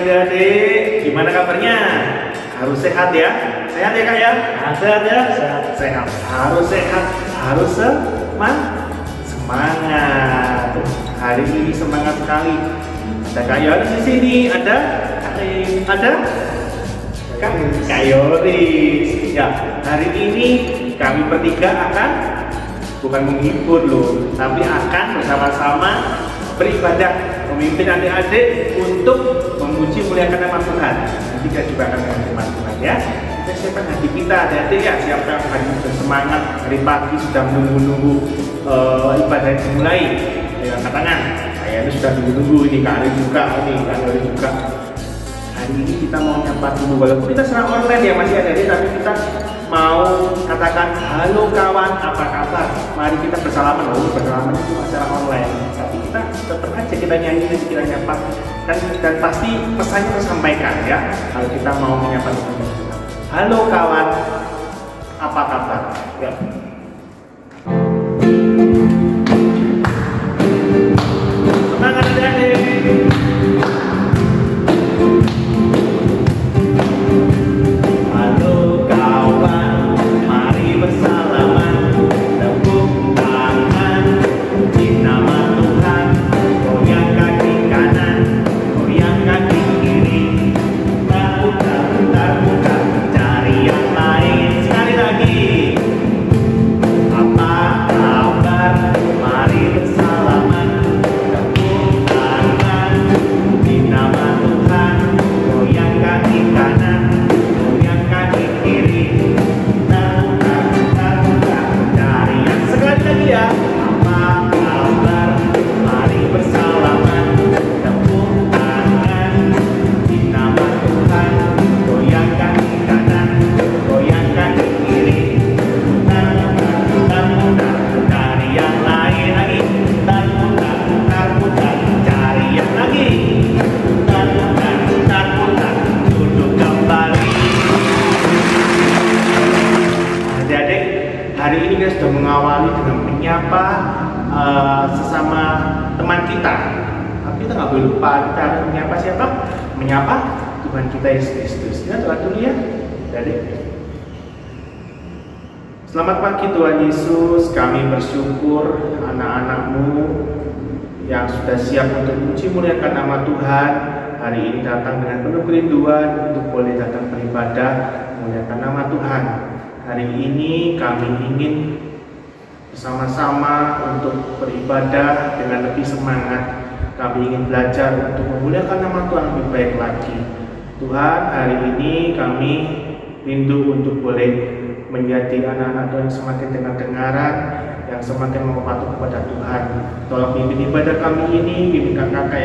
adik-adik, gimana kabarnya? Harus sehat ya? Sehat ya kak ya? Sehat ya? Sehat. Harus sehat, harus semangat. Hari ini semangat sekali. Ada Kak Yoris di sini, ada Kak Yoris. Ya, hari ini kami bertiga akan bukan menghibur loh, tapi akan bersama-sama beribadah, memimpin adik-adik untuk memuji muliakan nama Tuhan. Nanti kita juga akan dengan Tuhan ya. Kita siapkan hati kita, adik-adik ya, siapkan hati bersemangat. Dari pagi sudah menunggu-nunggu ibadah dimulai. Dengan angkat tangan. Saya ini sudah menunggu ini, Kak Ari juga, Kak Ari juga. Hari ini kita mau nyapa dulu, walaupun kita serang online ya masih adik-adik, tapi kita mau katakan halo kawan, apa kabar? Mari kita bersalaman. Bersalaman itu acara online, tapi kita tetap aja kita nyanyi dan kita nyapa dan pasti pesannya tersampaikan ya. Kalau kita mau menyapa halo kawan, apa kabar? Ya. Semangat adik-adik. Hari ini kita sudah mengawali dengan menyapa sesama teman kita. Tapi kita nggak boleh lupa, kita harus menyapa siapa? Menyapa Tuhan kita Yesus Kristus. Ya, doa dulu ya, adik. Selamat pagi Tuhan Yesus, kami bersyukur anak-anak-Mu yang sudah siap untuk puji muliakan nama Tuhan. Hari ini datang dengan penuh kerinduan untuk boleh datang beribadah muliakan nama Tuhan. Hari ini kami ingin bersama-sama untuk beribadah dengan lebih semangat. Kami ingin belajar untuk memuliakan nama Tuhan lebih baik lagi. Tuhan, hari ini kami rindu untuk boleh menjadi anak-anak Tuhan yang semakin dengar-dengaran, yang semakin mau patuh kepada Tuhan. Tolong pimpin ibadah kami ini, pimpin kakak-kakak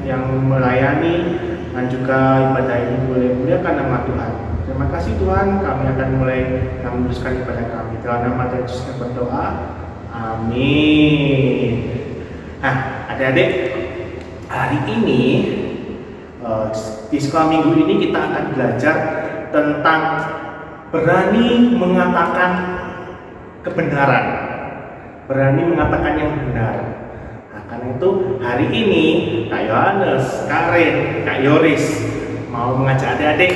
yang melayani, dan juga ibadah ini boleh muliakan nama Tuhan. Terima kasih Tuhan, kami akan mulai meneruskan ibadah kami. Dalam nama Tuhan Yesus kami berdoa. Amin. Nah, adik-adik, hari ini di sekolah minggu ini kita akan belajar tentang berani mengatakan kebenaran, berani mengatakan yang benar. Nah, karena itu hari ini Kak Yohanes, Karen, Kak Yoris mau mengajak adik-adik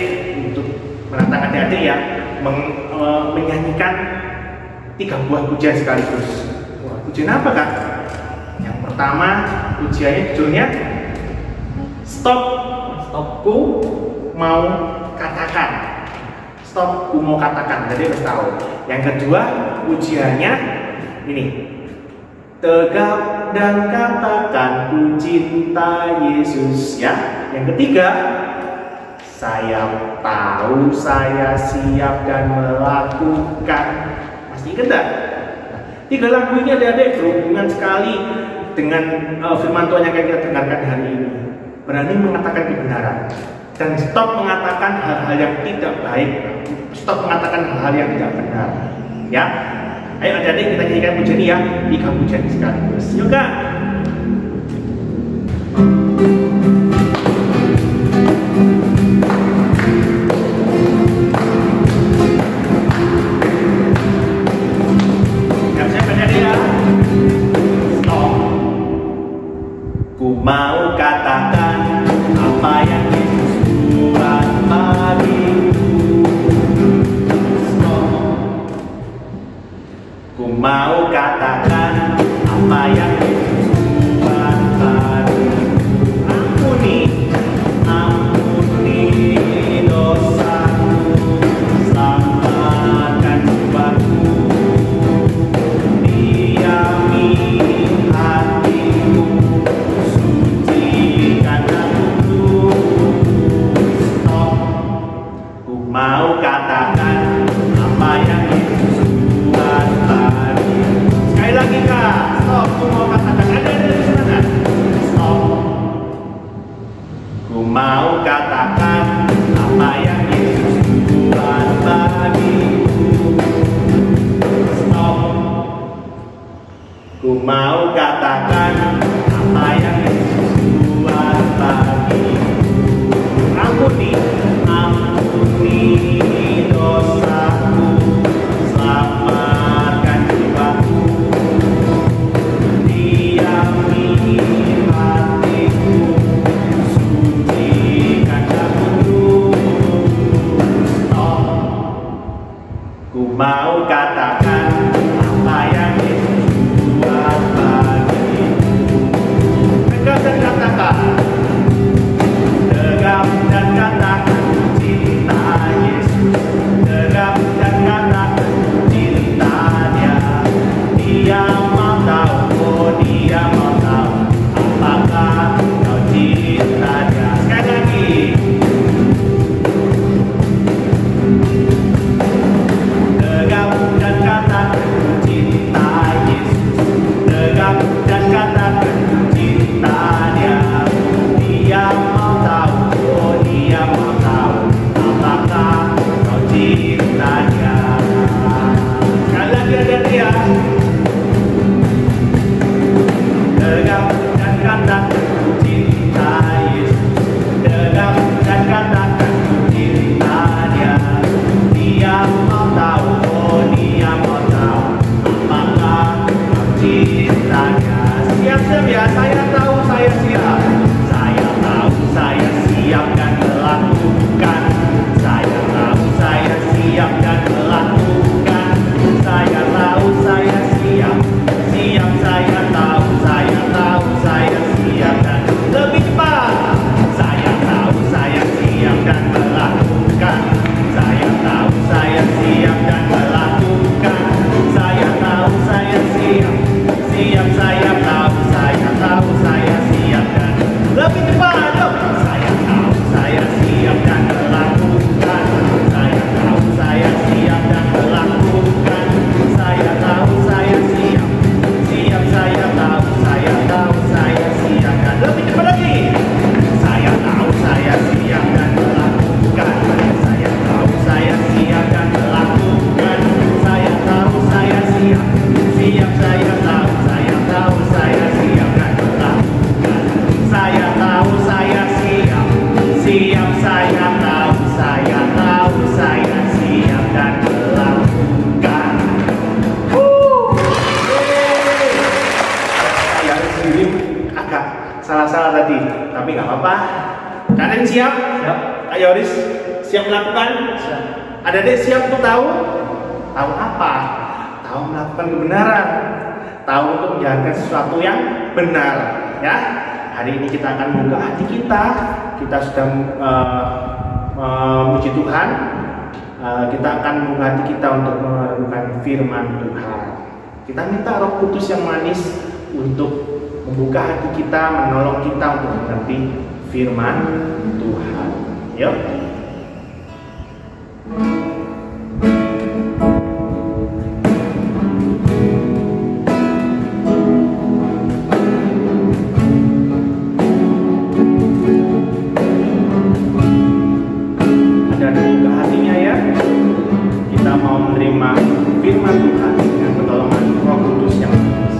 untuk menantang adik-adik ya menyanyikan 3 buah pujian sekaligus. Wah, pujian apa Kak? Yang pertama pujiannya judulnya Stopku mau katakan. Stopku mau katakan. Jadi harus tahu. Yang kedua pujiannya ini, tegap dan katakan ku cinta Yesus ya. Yang ketiga, saya tahu saya siap dan melakukan. Masih ingat tak? Nah, 3 lagu ini adik-adik berhubungan sekali dengan firman Tuhan yang kita dengarkan hari ini. Berani mengatakan kebenaran dan stop mengatakan hal-hal yang tidak baik. Stop mengatakan hal-hal yang tidak benar. Ya, ayo adik-adik kita nyanyikan pujian ini ya, 3 pujian sekaligus. Yuk Kak. Mau katakan apa yang Yesus katakan apa yang Yesus buat baru. Ampuni, ampuni dosaku, selamatkan jiwaku, diami hatiku, sucikan aku. Stop, ku mau katakan apa yang Yesus buat tadi. Sekali lagi kak, stop, ku mau katakan. Ada di sana. Stop, ku mau katakan apa yang Yesus buat bagiku. Stop, ku mau katakan apa yang Yesus buat bagiku. Ampuni, ampuni dosaku, selamatkan jiwaku, diami hatiku, sucikan aku. Stop, ku mau katakan apa yang Yesus buat bagiku. Tegap dan katakan, tegap dan katakan cinta Yesus. Tegap dan katakan cintanya. Dia mau tahu, oh dia mau tahu apakah kau cinta dia. Sekali lagi. Tegap dan katakan cinta Yesus. Tegap dan katakan cinta dia. Dia mau tahu, oh dia mau tahu apakah kau cinta dia. Sekali lagi ada dia. Tegap dan katakan cinta Yesus. Tegap dan katakan cinta dia. Dia mau tahu, oh dia mau tahu apakah kau cinta dia. Siap-siap ya, saya tahu saya siap. Saya tahu saya siap dan melakukan. Saya tahu saya siap dan melakukan. Saya tahu saya siap. Siap saya tahu saya siap dan lebih cepat. Saya tahu saya siap dan melakukan. Saya tahu saya siap dan melakukan. Saya tahu saya siap. Siap saya tahu saya siap dan lebih cepat. Saya tahu saya siap dan melakukan. Saya tahu saya siap dan melakukan. Saya tahu saya siap. Siap saya tahu saya siap dan lebih cepat lagi. Saya tahu saya siap dan melakukan. Saya tahu saya siap dan melakukan. Saya tahu saya siap. Siap saya tahu saya siap dan melakukan. Saya tahu saya siap. Siap saya tahu saya siap dan melakukan. Saya sendiri agak salah-salah tadi, tapi nggak apa-apa. Kalian siap? Siap. Ayo Yoris, siap melakukan? Siap. Ada dek siap untuk tahu? Tahu apa? Tahu melakukan kebenaran. Tahu untuk menjalankan sesuatu yang benar, ya. Hari ini kita akan membuka hati kita. Kita sudah memuji Tuhan. Kita akan membuka hati kita untuk merenungkan firman Tuhan. Kita minta Roh Kudus yang manis untuk membuka hati kita, menolong kita untuk mengerti firman Tuhan. Yuk. Ada buka hatinya ya. Kita mau menerima firman Tuhan dengan pertolongan Roh Kudus yang manis.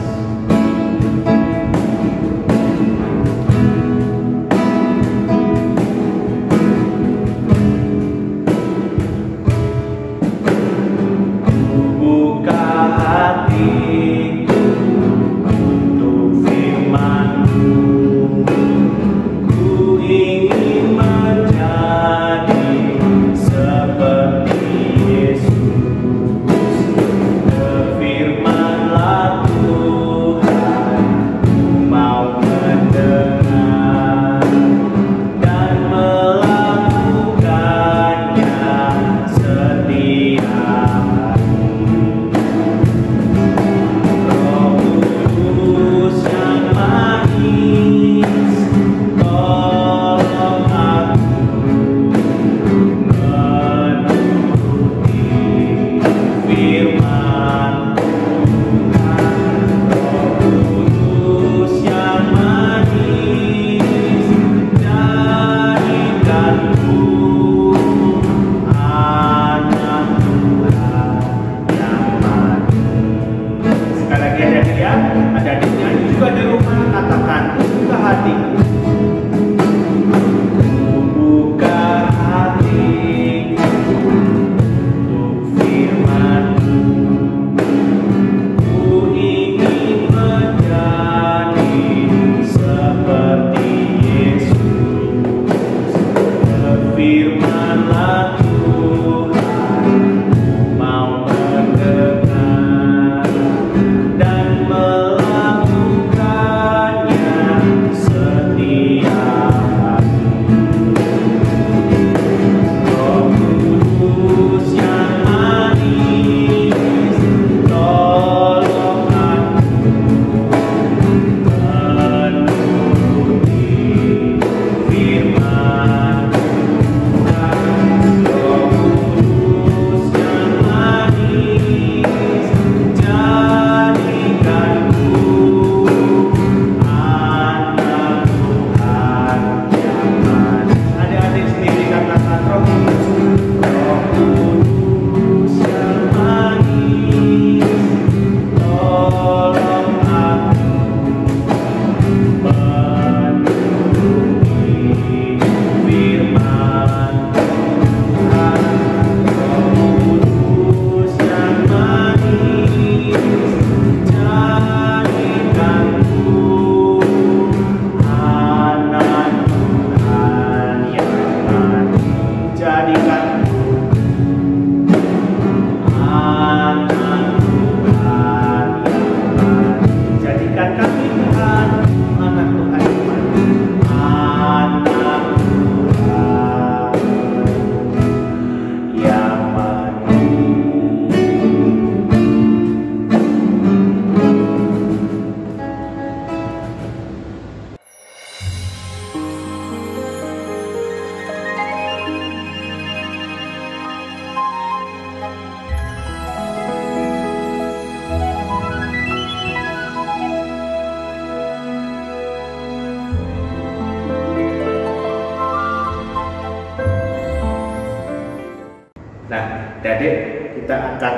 Nah, adik kita akan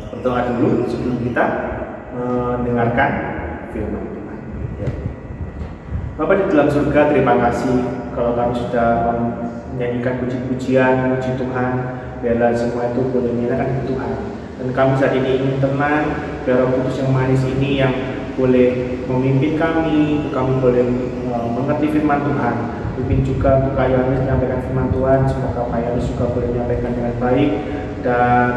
berdoa dulu sebelum kita mendengarkan firman Tuhan. Ya. Bapa di dalam surga, terima kasih kalau kami sudah menyanyikan puji-pujian, puji Tuhan, biarlah semua itu boleh menyerahkan ke Tuhan. Dan kami saat ini ingin tenang, biar Roh Kudus yang manis ini yang boleh memimpin kami boleh mengerti firman Tuhan. Pimpin juga untuk Kak Yohanes menyampaikan firman Tuhan, semoga Pak Yohanes juga boleh menyampaikan dengan baik dan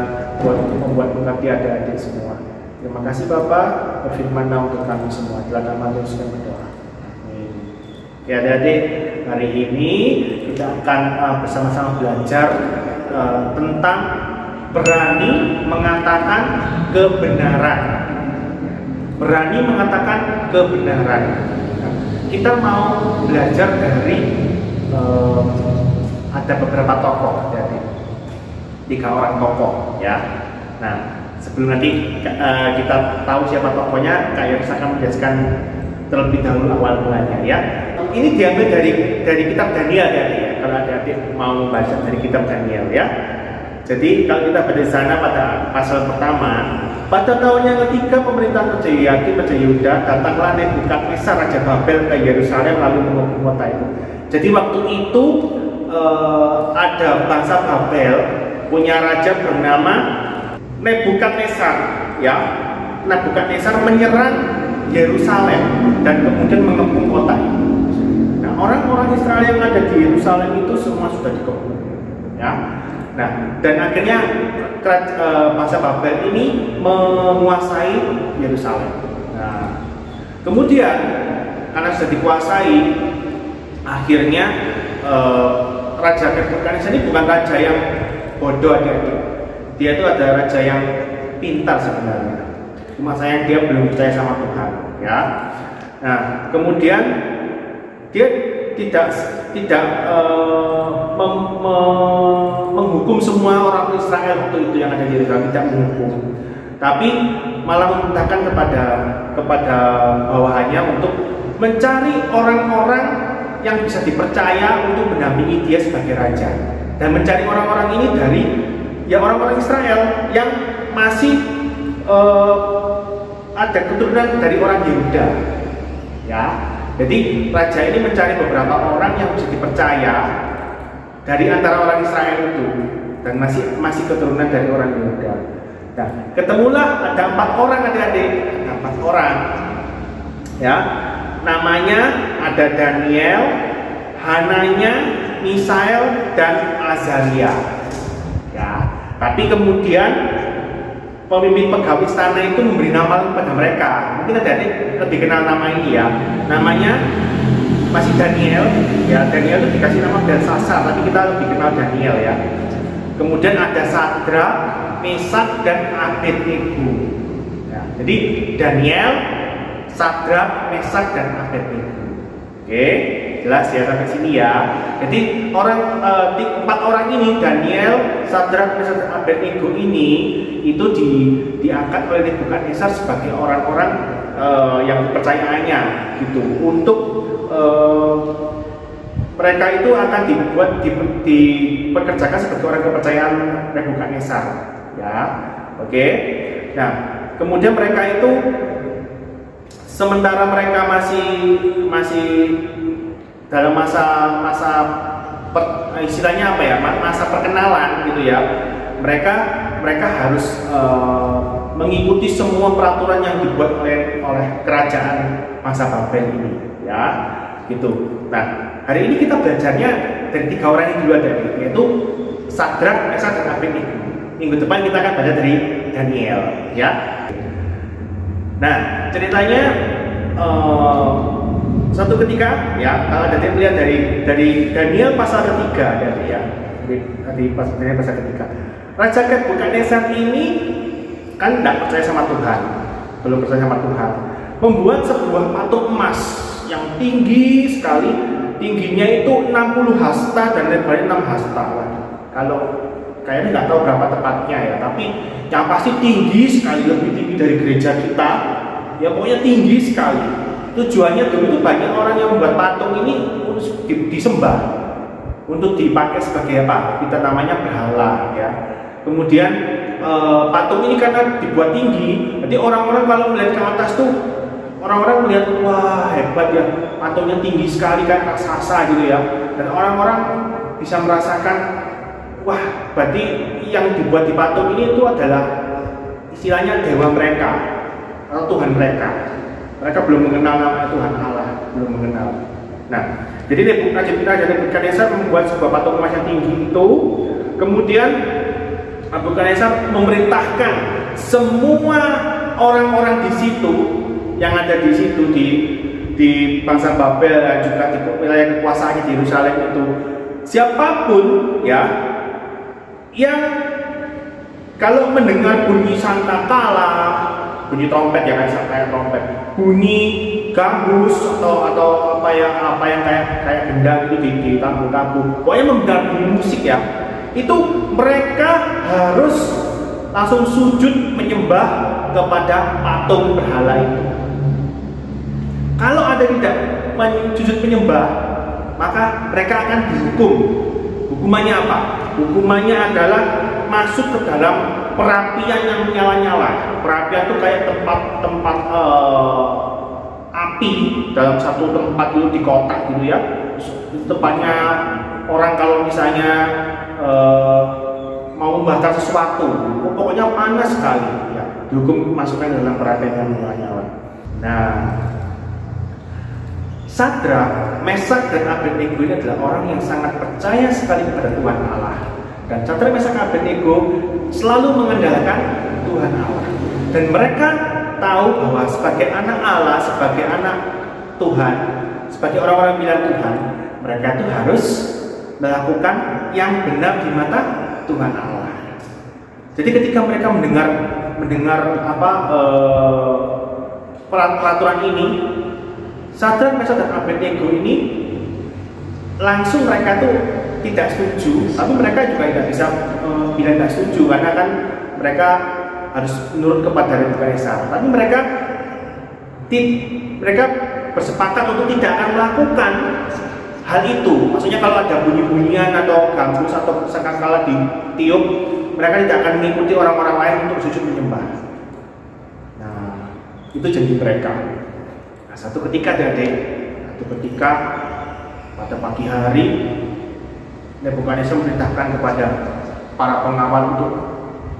membuat mengerti adik-adik semua. Terima kasih Bapak, berfirman-Nya untuk kami semua. Dalam nama Yesus kami berdoa. Amin. Ya adik-adik, hari ini kita akan bersama-sama belajar tentang berani mengatakan kebenaran. Berani mengatakan kebenaran. Kita mau belajar dari ada beberapa tokoh, jadi 3 orang tokoh, ya. Nah, sebelum nanti kita tahu siapa tokohnya, Kak Yohanes akan menjelaskan terlebih dahulu awal mulanya, ya. Ini diambil dari kitab Daniel, ya. Kalau adik-adik mau membaca dari kitab Daniel, ya. Jadi kalau kita baca di sana pada pasal pertama, pada tahun yang ketiga pemerintahan Raja Yehoyakim Raja Yehuda, datanglah Nebukadnezar Raja Babel ke Yerusalem lalu mengepung kota itu. Jadi waktu itu ada bangsa Babel punya raja bernama Nebukadnezar, ya. Nebukadnezar menyerang Yerusalem dan kemudian mengepung kota itu. Nah, orang-orang Israel yang ada di Yerusalem itu semua sudah dikepung, ya. Nah, dan akhirnya bangsa Babel ini menguasai Yerusalem. Nah, kemudian karena sudah dikuasai, akhirnya Raja Nebukadnezar ini bukan raja yang bodoh, adik-adik. Dia itu ada raja yang pintar sebenarnya. Cuma sayang dia belum percaya sama Tuhan, ya. Nah, kemudian dia tidak menghukum semua orang Israel waktu itu yang ada di Yerusalem, tidak menghukum, tapi malah memerintahkan kepada bawahannya untuk mencari orang-orang yang bisa dipercaya untuk mendampingi dia sebagai raja, dan mencari orang-orang ini dari orang-orang Israel yang masih ada keturunan dari orang Yehuda, ya. Jadi raja ini mencari beberapa orang yang bisa dipercaya dari antara orang Israel itu dan masih keturunan dari orang Yehuda. Nah, ketemulah ada 4 orang, adik-adik, ada 4 orang, ya. Namanya ada Daniel, Hananya, Misael, dan Azaria, ya. Tapi kemudian pemimpin pegawai istana itu memberi nama kepada mereka. Mungkin adik-adik lebih kenal nama ini, ya. Namanya masih Daniel, ya. Daniel itu dikasih nama Belsasar, tapi kita lebih kenal Daniel, ya. Kemudian ada Sadrak, Mesak, dan Abednego, ya. Jadi Daniel, Sadrak, Mesak, dan Abednego. Oke, jelas ya sampai sini, ya. Jadi 4 orang ini, Daniel, Sadrak, Mesak, dan Abednego ini itu diangkat oleh Nebukadnezar sebagai orang-orang yang kepercayaannya, gitu. Untuk mereka itu akan dipekerjakan sebagai orang kepercayaan Nebukadnezar, ya. Oke. Nah, kemudian mereka itu sementara mereka masih dalam masa istilahnya apa ya, masa perkenalan, gitu ya. Mereka harus mengikuti semua peraturan yang dibuat oleh kerajaan masa Babel ini, ya, gitu. Nah, hari ini kita belajarnya dari 3 orang ini dulu, ada, yaitu Sadrak, Mesak, dan Abednego. Minggu depan kita akan baca dari Daniel, ya. Nah, ceritanya suatu ketika, ya, kalau ada melihat dari Daniel pasal ketiga, ya, dari Daniel pasal ketiga. Raja Nebukadnezar ini kan tidak percaya sama Tuhan, belum percaya sama Tuhan, membuat sebuah patung emas yang tinggi sekali, tingginya itu 60 hasta dan lebarnya 6 hasta. Kalau kayaknya nggak tahu berapa tepatnya, ya, tapi yang pasti tinggi sekali, lebih tinggi dari gereja kita, ya, pokoknya tinggi sekali. Tujuannya dulu itu banyak orang yang membuat patung ini disembah, untuk dipakai sebagai apa? Kita namanya berhala ya. Kemudian patung ini karena dibuat tinggi, jadi orang-orang kalau melihat ke atas tuh orang-orang melihat wah hebat ya, patungnya tinggi sekali kan raksasa gitu ya. Dan orang-orang bisa merasakan wah berarti yang dibuat di patung ini itu adalah istilahnya dewa mereka atau Tuhan mereka. Mereka belum mengenal nama Tuhan Allah, belum mengenal. Nah, jadi Raja Nebukadnezar membuat sebuah patung emas yang tinggi itu. Kemudian Nebukadnezar memerintahkan semua orang-orang di situ yang ada di situ di bangsa Babel dan juga di wilayah kekuasaannya di Yerusalem itu, siapapun ya yang kalau mendengar bunyi sangkakala, bunyi trompet ya kayak trompet, bunyi gambus atau apa yang kayak gendang itu di tabu-tabu, pokoknya mendengar bunyi musik ya, itu mereka harus langsung sujud menyembah kepada patung berhala itu. Kalau ada tidak sujud menyembah, maka mereka akan dihukum. Hukumannya apa? Hukumannya adalah masuk ke dalam perapian yang menyala-nyala. Perapian itu kayak tempat api dalam satu tempat itu di kotak gitu ya. Tempatnya orang kalau misalnya mau membakar sesuatu, pokoknya panas sekali ya. Dihukum masukkan dalam perapian yang menyala-nyala. Nah, Sadrak, Mesak, dan Abednego ini adalah orang yang sangat percaya sekali kepada Tuhan Allah. Dan Sadrak, Mesak, Abednego selalu mengandalkan Tuhan Allah. Dan mereka tahu bahwa sebagai anak Allah, sebagai anak Tuhan, sebagai orang-orang pilihan Tuhan, mereka itu harus melakukan yang benar di mata Tuhan Allah. Jadi ketika mereka mendengar peraturan ini, Sadrak, Mesak, dan Abednego ini langsung mereka tuh tidak setuju, tapi mereka juga tidak bisa bilang tidak setuju karena kan mereka harus menurut kepada Nebukadnezar. Tapi mereka bersepakat untuk tidak akan melakukan hal itu. Maksudnya kalau ada bunyi-bunyian atau gambus atau sangkakala ditiup, mereka tidak akan mengikuti orang-orang lain untuk sujud menyembah. Nah, itu janji mereka. Satu ketika pada pagi hari Nebukadnezar memerintahkan kepada para pengawal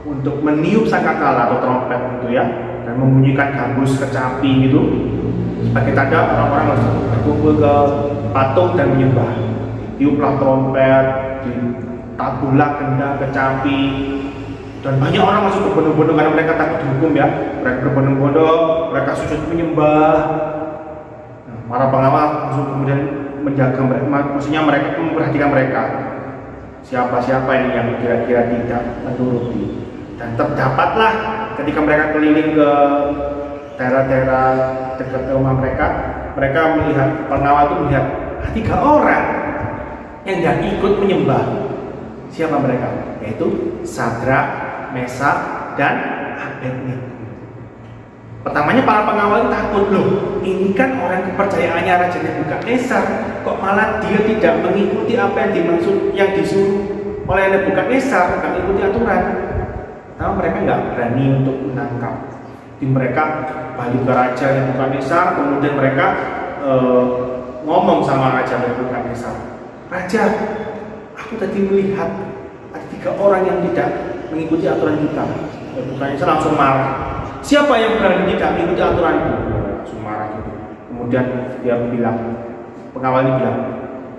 untuk meniup sangkakala atau trompet gitu ya, dan membunyikan gambus kecapi gitu sebagai tanda orang-orang harus berkumpul ke patung dan menyembah. Tiuplah trompet, ditabuhlah gendang kecapi, dan banyak orang masuk berbondong-bondong karena mereka takut dihukum ya. Mereka berbondong-bondong, mereka sujud menyembah. Para pengawal kemudian menjaga mereka, maksudnya mereka memperhatikan mereka. Siapa-siapa ini yang kira-kira tidak menuruti. Dan terdapatlah ketika mereka keliling ke daerah-daerah dekat rumah mereka, pengawal itu melihat 3 orang yang tidak ikut menyembah. Siapa mereka? Yaitu Sadrak, Mesak, dan Abednego. Pertamanya para pengawal takut, loh ini kan orang kepercayaannya Raja Nebukadnezar, kok malah dia tidak mengikuti apa yang disuruh oleh Nebukadnezar, tidak mengikuti aturan. Tapi mereka nggak berani untuk menangkap. Jadi mereka balik ke Raja Nebukadnezar, kemudian mereka ngomong sama Raja Nebukadnezar, Raja, aku tadi melihat ada 3 orang yang tidak mengikuti aturan kita. Nebukadnezar langsung marah. Siapa yang berani tidak mengikuti aturan itu? Langsung marah gitu. Kemudian dia bilang, pengawal ini bilang,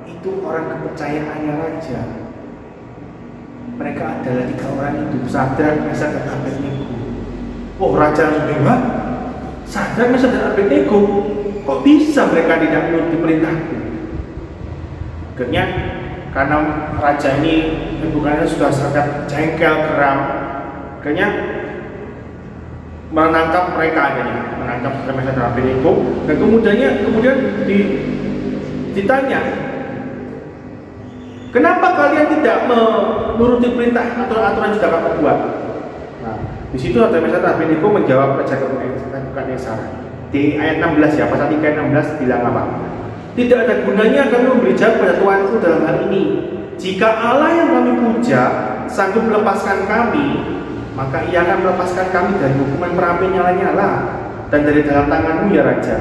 itu orang kepercayaannya raja. Mereka adalah 3 orang itu, Sadrak, Mesak, dan Abednego. Oh, raja langsung bilang, Sadrak, Mesak, dan Abednego, kok bisa mereka tidak menuruti perintahku? Akhirnya karena raja ini Nebukadnezar sudah sangat jengkel, geram, akhirnya menangkap mereka, menangkap Mesak dan Abednego, dan kemudian ditanya, kenapa kalian tidak menuruti perintah atau aturan yang sudah kamu buat? Nah, di situ Mesak dan Abednego menjawab Raja Nebukadnezar di ayat 16 ya, pasal 3 ayat 16 bilang apa? Tidak ada gunanya kami memberi jawab pada Tuanku dalam hal ini. jika Allah yang kami puja sanggup melepaskan kami, maka Ia akan melepaskan kami dari hukuman perapian nyala-nyala dan dari dalam tangan-Mu ya Raja.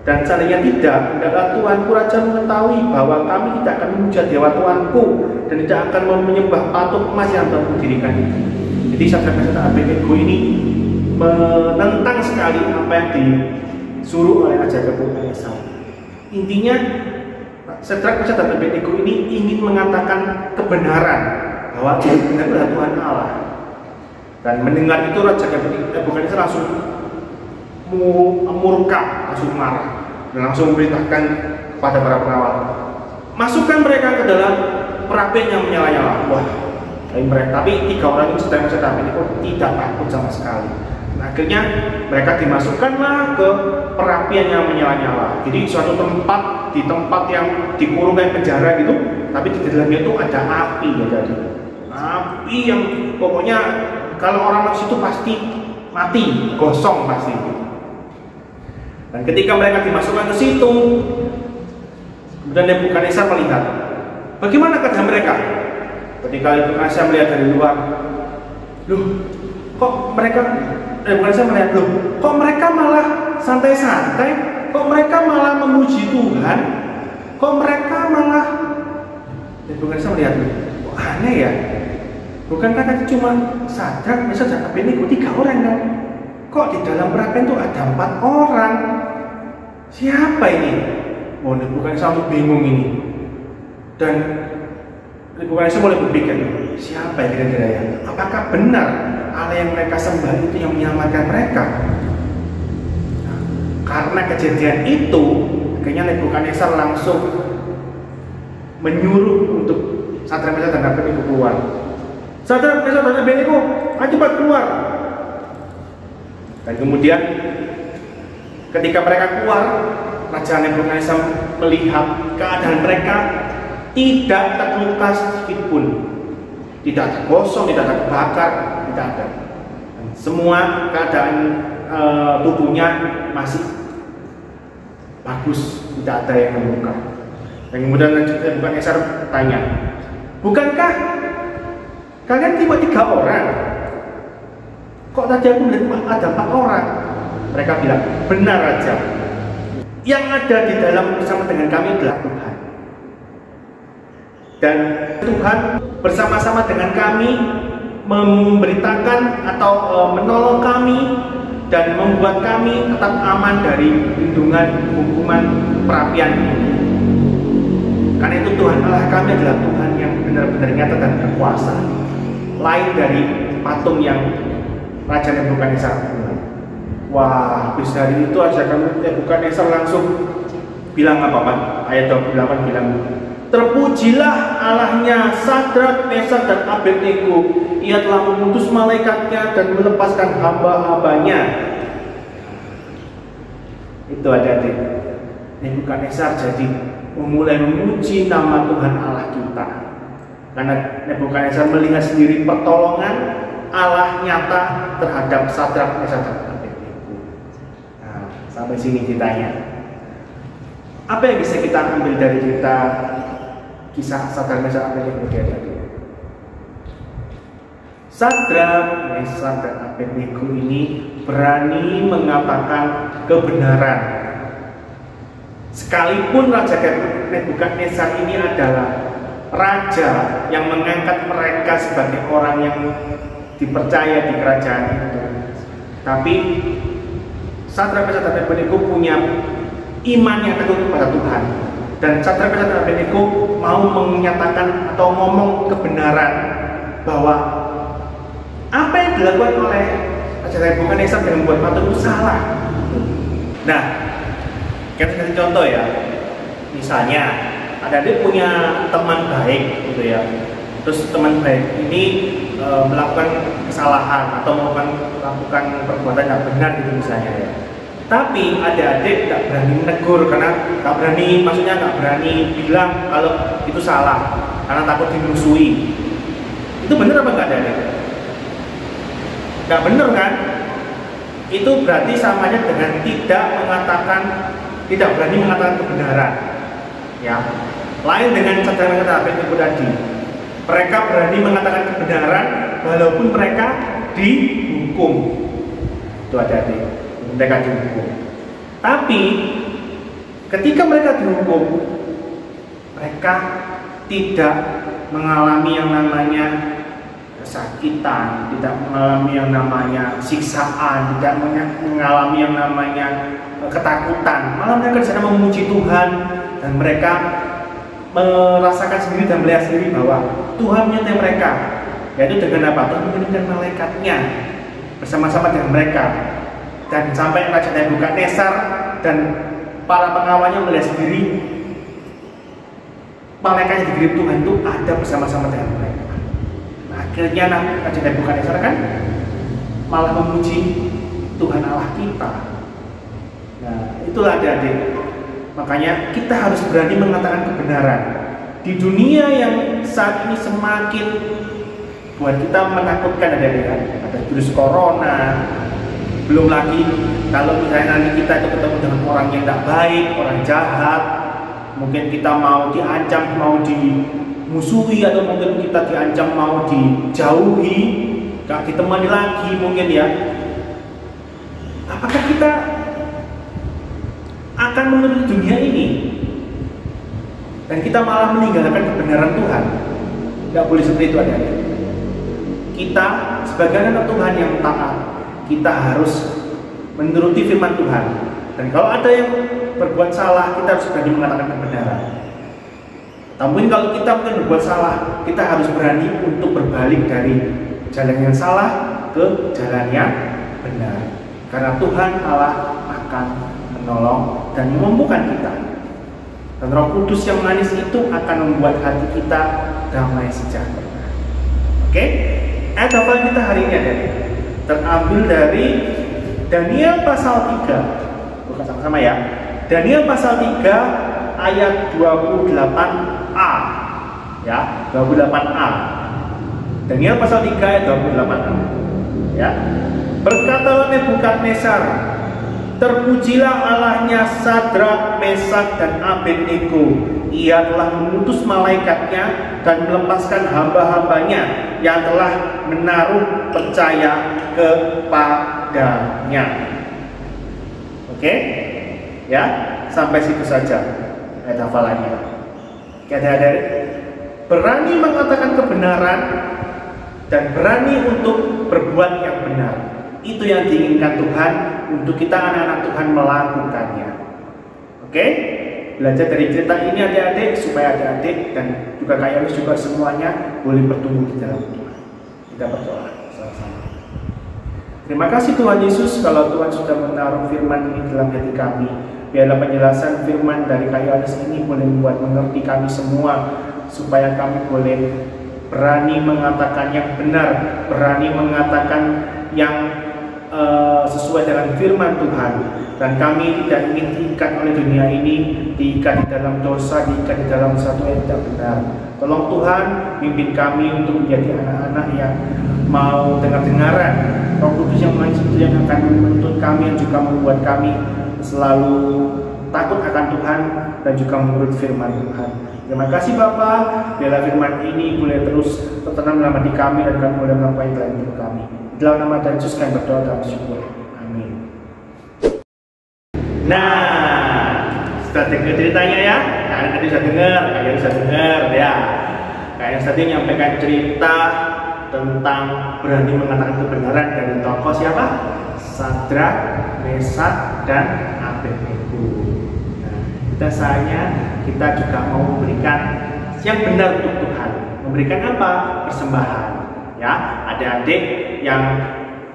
Dan seandainya tidak, hendaklah Tuanku Raja mengetahui bahwa kami tidak akan memuja Dewa Tuanku dan tidak akan menyembah patung emas yang Tuhan dirikan itu. Jadi Sadrak, Mesak dan Abednego ini menentang sekali apa yang disuruh oleh Raja Nebukadnezar. Intinya Sadrak, Mesak dan Abednego ini ingin mengatakan kebenaran bahwa Dia adalah Tuhan Allah. Dan mendengar itu Raja Nebukadnezar langsung murka, langsung marah dan langsung memerintahkan kepada para pengawal, masukkan mereka ke dalam perapian yang menyala-nyala. Wah, tapi 3 orang ini sedang itu tidak takut sama sekali. Nah, akhirnya mereka dimasukkanlah ke perapian yang menyala-nyala. Jadi suatu tempat, di tempat yang dikurung kayak penjara gitu, tapi di dalamnya itu ada api ya. Jadi api yang pokoknya kalau orang masuk itu pasti mati, gosong pasti. Dan ketika mereka dimasukkan ke situ, kemudian Nebukadnezar melihat bagaimana keadaan mereka. Ketika Nebukadnezar melihat dari luar, Nebukadnezar melihat, kok mereka malah santai-santai, kok mereka malah memuji Tuhan, kok mereka malah. Nebukadnezar melihat, kok aneh ya, bukankah tadi cuma Sadrak, Mesak dan Abednego 3 orang kan? Kok di dalam perapian itu ada 4 orang? Siapa ini? Oh, Nebukadnezar bingung ini. Dan Nebukadnezar mulai berpikir, siapa kira-kira ya? Apakah benar Allah yang mereka sembah itu yang menyelamatkan mereka? Nah, karena kejadian itu, akhirnya Nebukadnezar langsung menyuruh untuk Sadrak, Mesak dan Abednego keluar. Sadrak, Mesak dan Abednego, ayo cepat keluar. Dan kemudian ketika mereka keluar, Raja Nebukadnezar melihat keadaan mereka tidak terluka sedikit pun, tidak ada gosong, tidak ada kebakar, tidak ada. Dan semua keadaan tubuhnya masih bagus, tidak ada yang terluka. Dan kemudian Nebukadnezar tanya, bukankah kalian cuma 3 orang? Kok tadi aku melihat ada 4 orang? Mereka bilang, benar Raja. Yang ada di dalam bersama dengan kami adalah Tuhan. Dan Tuhan bersama-sama dengan kami memberitakan atau menolong kami dan membuat kami tetap aman dari lindungan hukuman perapian ini. Karena itu Tuhan Allah kami adalah Tuhan yang benar-benar nyata dan berkuasa, lain dari patung yang Raja Nebukadnezar bilang. Wah, habis dari itu aja kan Nebukadnezar langsung bilang apa Pak? Ayat 28 bilang, terpujilah Allahnya Sadrak, Mesak dan Abednego. Ia telah mengutus malaikatnya dan melepaskan hamba-hambanya. Itu adik-adik, Nebukadnezar jadi memulai memuji nama Tuhan Allah kita. Karena Nebukadnezar melihat sendiri pertolongan Allah nyata terhadap Sadrak, Mesak dan Abednego. Nah, sampai sini ditanya, apa yang bisa kita ambil dari cerita kisah Sadrak, Mesak, Abednego tadi? Sadrak, Mesak dan Abednego ini berani mengatakan kebenaran. Sekalipun Raja Nebukadnezar ini adalah raja yang mengangkat mereka sebagai orang yang dipercaya di kerajaan itu, tapi Sadrak, Mesak dan Abednego punya iman yang teguh kepada Tuhan. Dan Sadrak, Mesak dan Abednego mau menyatakan atau ngomong kebenaran bahwa apa yang dilakukan oleh Raja Nebukadnezar dengan membuat patung itu salah. Nah, kita kasih contoh ya. Misalnya ada dia punya teman baik gitu ya. Terus teman baik ini melakukan kesalahan atau melakukan perbuatan yang benar gitu misalnya ya. Tapi adik-adik tidak berani menegur karena nggak berani, maksudnya nggak berani bilang kalau itu salah karena takut dimusuhi. Itu benar apa nggak adik-adik? Nggak benar kan? Itu berarti samanya dengan tidak berani mengatakan kebenaran, ya. Lain dengan cadangan kata Abednego tadi. Mereka berani mengatakan kebenaran walaupun mereka dihukum. Itu adik-adik, mereka dihukum. Tapi ketika mereka dihukum, mereka tidak mengalami yang namanya kesakitan, tidak mengalami yang namanya siksaan, tidak mengalami yang namanya ketakutan. Malah mereka di sana memuji Tuhan dan mereka merasakan sendiri dan melihat sendiri bahwa Tuhan menyertai mereka. Yaitu dengan apa? Tuhan mengirimkan malaikatnya bersama-sama dengan mereka. Dan sampai Raja Nebukadnezar dan para pengawalnya melihat sendiri malaikat yang dikirim Tuhan itu ada bersama-sama dengan mereka. Akhirnya Raja Nebukadnezar kan malah memuji Tuhan Allah kita. Nah, itulah adik-adik. Makanya kita harus berani mengatakan kebenaran. Di dunia yang saat ini semakin buat kita menakutkan, adik-adik, ada virus corona. Belum lagi kalau misalnya nanti kita itu ketemu dengan orang yang tidak baik, orang jahat, mungkin kita mau diancam, mau dimusuhi, atau mungkin kita diancam mau dijauhi, gak ditemani lagi mungkin ya. Apakah kita akan menuruti dunia ini dan kita malah meninggalkan kebenaran Tuhan? Gak boleh seperti itu, adik-adik. Kita sebagai anak Tuhan yang taat, kita harus menuruti firman Tuhan. Dan kalau ada yang berbuat salah, kita harus berani mengatakan kebenaran. Namun kalau kita mungkin berbuat salah, kita harus berani untuk berbalik dari jalan yang salah ke jalan yang benar. Karena Tuhan Allah akan menolong dan memampukan kita. Dan Roh Kudus yang manis itu akan membuat hati kita damai sejahtera. Oke? Ayat hafal kita hari ini ada terambil dari Daniel pasal 3. Bukan sama-sama ya. Daniel pasal 3 ayat 28a. Ya, 28a. Daniel pasal 3 ayat 28a. Ya. Berkatalah Nebukadnezar, terpujilah Allahnya Sadrak, Mesak, dan Abednego. Ia telah mengutus malaikatnya dan melepaskan hamba-hambanya yang telah menaruh percaya kepadanya. Oke? Ya, sampai situ saja ayat hafalannya. Adik-adik, berani mengatakan kebenaran dan berani untuk berbuat yang benar. Itu yang diinginkan Tuhan untuk kita anak-anak Tuhan melakukannya. Oke? Belajar dari cerita ini adik-adik supaya adik-adik dan juga Kak Yoris juga semuanya boleh bertumbuh di dalam Tuhan. Kita berdoa sama-sama. Terima kasih Tuhan Yesus kalau Tuhan sudah menaruh firman ini dalam hati kami. Biarlah penjelasan firman dari Kak Yoris ini boleh membuat mengerti kami semua, supaya kami boleh berani mengatakan yang benar, berani mengatakan yang sesuai dengan firman Tuhan. Dan kami tidak ingin diikat oleh dunia ini, diikat di dalam dosa, diikat di dalam sesuatu yang tidak benar. Tolong Tuhan, pimpin kami untuk menjadi anak-anak yang mau dengar-dengaran Roh Kudus yang manis itu yang akan menuntun kami, yang juga membuat kami selalu takut akan Tuhan dan juga menurut firman Tuhan. Terima kasih Bapa, biarlah firman ini boleh terus tertanam dalam hati kami dan kami boleh melampaui dalam hidup kami. Dalam nama Tuhan Yesus kami berdoa dan bersyukur. Amin. Nah, sudah dengar ceritanya ya? Kalian tadi sudah dengar, kalian sudah dengar ya. Kalian tadi menyampaikan cerita tentang berani mengatakan kebenaran dari tokoh siapa? Sadrak, Mesak, dan Abednego. Nah, kita saatnya kita juga mau memberikan yang benar untuk Tuhan. Memberikan apa? Persembahan. Ya, adik-adik yang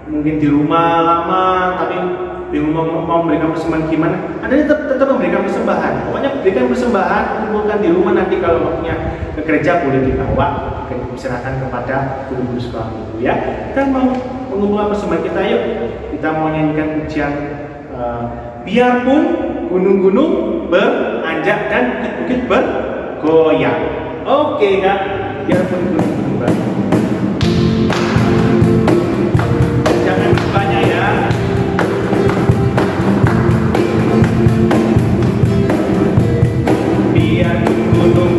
mungkin di rumah lama tapi bingung mau memberikan persembahan gimana, Anda tetap memberikan persembahan. Pokoknya berikan persembahan, kumpulkan di rumah, nanti kalau waktunya ke gereja boleh dibawa, diserahkan kepada guru-guru sekolah itu ya. Kita mau mengumpulkan persembahan kita, yuk. Kita mau nyanyikan pujian biarpun gunung-gunung beranjak dan bukit-bukit bergoyang. Oke Kak, biarpun gunung-gunung beranjak. Jangan banyak ya. Biar gunung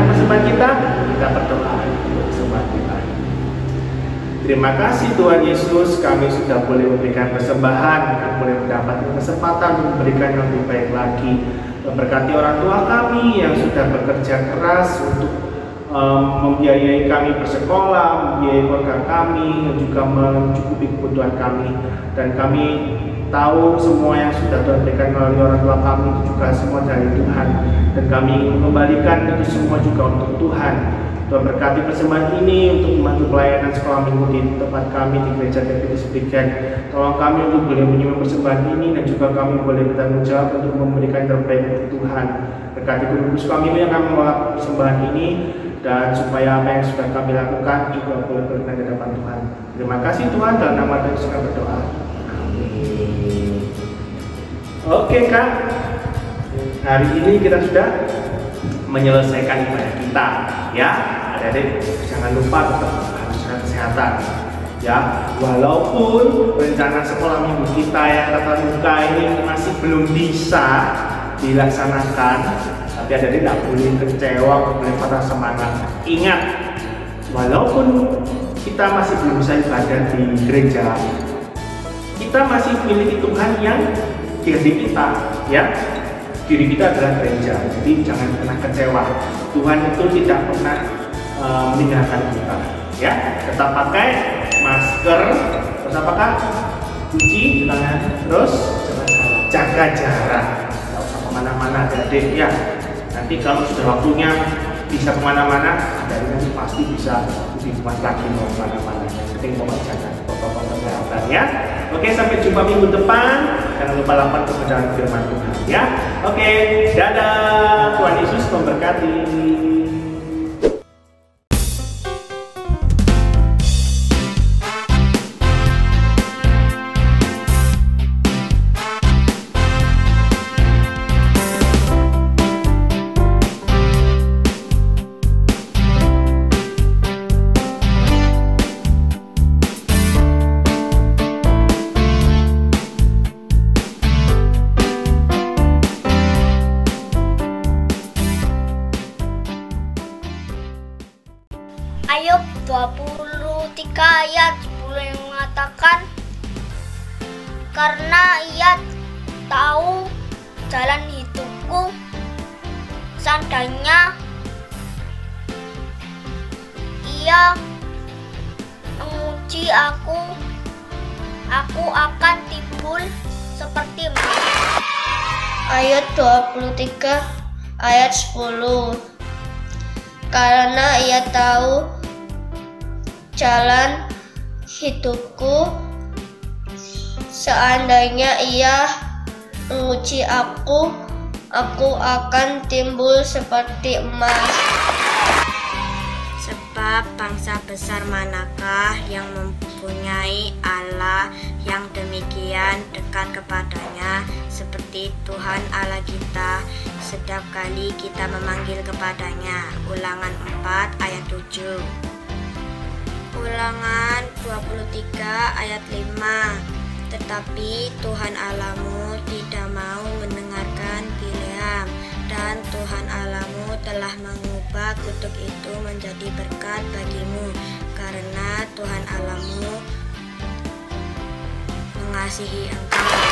persembahan kita berdoa untuk persembahan kita. Terima kasih Tuhan Yesus, kami sudah boleh memberikan persembahan, kami boleh mendapatkan kesempatan untuk memberikan yang lebih baik lagi. Berkati orang tua kami yang sudah bekerja keras untuk membiayai kami bersekolah, membiayai keluarga kami, dan juga mencukupi kebutuhan kami. Dan kami tahu semua yang sudah Tuhan berikan melalui orang tua kami itu juga semua dari Tuhan. Dan kami mengembalikan itu semua juga untuk Tuhan. Tuhan berkati persembahan ini untuk membantu pelayanan sekolah minggu di tempat kami di gereja TPS Biken. Tolong kami untuk boleh menyumbang persembahan ini dan juga kami boleh bertanggung jawab untuk memberikan yang terbaik untuk Tuhan. Berkati guru kami yang akan mengolah persembahan ini dan supaya apa yang sudah kami lakukan juga boleh berkenan di hadapan Tuhan. Terima kasih Tuhan, dalam nama Tuhan Yesus kami berdoa. Amin. Oke Kak, hari ini kita sudah menyelesaikan ibadah kita, ya. Adik-adik jangan lupa tetap harus jaga kesehatan, ya. Walaupun rencana sekolah minggu kita yang tatap muka ini masih belum bisa dilaksanakan, tapi adik-adik tidak boleh kecewa, boleh patah semangat. Ingat, walaupun kita masih belum bisa ibadah di gereja, kita masih memiliki Tuhan yang di hati kita, ya. Diri kita adalah gereja, jadi jangan pernah kecewa. Tuhan itu tidak pernah meninggalkan kita, ya. Tetap pakai masker, terus apakah? Cuci tangan, terus jaga jarak. Tidak usah kemana-mana, adik-adik, ya. Nanti kalau sudah waktunya bisa kemana-mana, dari nanti pasti bisa lebih kuat lagi mau kemana-mana. Yang penting membacakan protokol kesehatan, ya. Oke, sampai jumpa minggu depan. Jangan lupa lapor kebenaran firman Tuhan, ya. Oke, dadah. Tuhan Yesus memberkati. Ayub 23 ayat 10 yang mengatakan, karena ia tahu jalan hidupku, seandainya ia menguji aku akan timbul seperti emas. Ayat 23 ayat 10, karena ia tahu jalan hidupku, seandainya ia menguji aku akan timbul seperti emas. Sebab bangsa besar manakah yang mempunyai Allah yang demikian dekat kepadanya seperti Tuhan Allah kita setiap kali kita memanggil kepadanya. Ulangan 4 ayat 7. Ulangan 23 ayat 5. Tetapi Tuhan Allahmu tidak mau mendengarkan Bileam, dan Tuhan Allahmu telah mengubah kutuk itu menjadi berkat bagimu, karena Tuhan Allahmu mengasihi engkau.